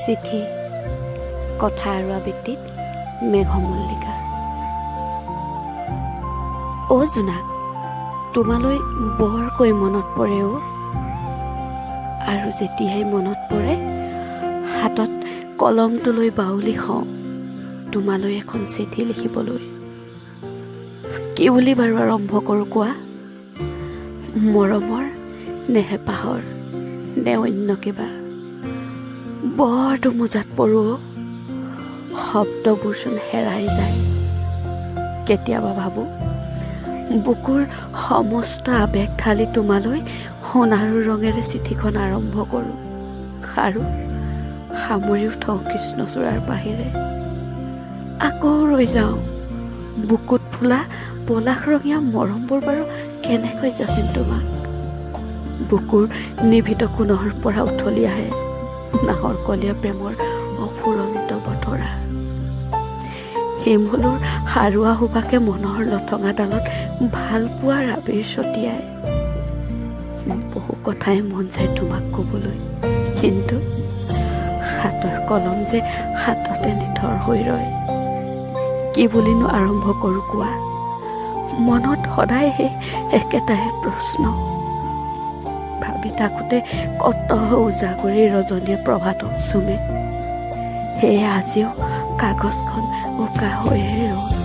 চিঠি কথা আৰু আবৃত্তিত মেঘমল্লিকা। অ' জোনাক, তোমালৈ বৰকৈ মনত পৰে অ'। আৰু যেতিয়াই মনত পৰে হাতত কলমটো লৈ বাউলি হওঁ তোমালৈ এখন চিঠি লিখিবলৈ। কি বুলি বাৰু আৰম্ভ কৰোঁ কোৱা? মৰমৰ নে হেঁপাহৰ নে অন্য কিবা? বৰ দোমোজাত পৰোঁ অ'। শব্দবোৰচোন হেৰাই যায়। কেতিয়াবা ভাবোঁ বুকুৰ সমস্ত আৱেগ ঢালি তোমালৈ সোণাৰু ৰঙেৰে চিঠিখন আৰম্ভ কৰোঁ আৰু সামৰিও থওঁ কৃষ্ণচূড়াৰ বাহিৰে। আকৌ ৰৈ যাওঁ। বুকুত ফুলা পলাশৰঙীয়া মৰমবোৰ বাৰু কেনেকৈ যাচিম তোমাক? বুকুৰ নিভৃত কোণৰ পৰা উঠলি আহে নাহৰ কলীয়া প্ৰেমৰ অফুৰন্ত বতৰা। শিমলুৰ সাৰুৱা সুবাসে মনৰ লঠঙাডালত ভাল পোৱাৰ আবিৰ ছটিয়াই। বহু কথাই মন যায় তোমাক ক'বলৈ, কিন্তু হাতৰ কলম যে হাততে নিথৰ হৈ ৰয়। কি বুলিনো আৰম্ভ কৰোঁ কোৱা? মনত সদায় সেই একেটাই প্ৰশ্ন। ভাবি থাকোঁতে কত উজাগৰি ৰজনীয়ে প্ৰভাতক চুমে। সেয়ে আজিও কাগজখন উকা হৈয়ে ৰ'ল।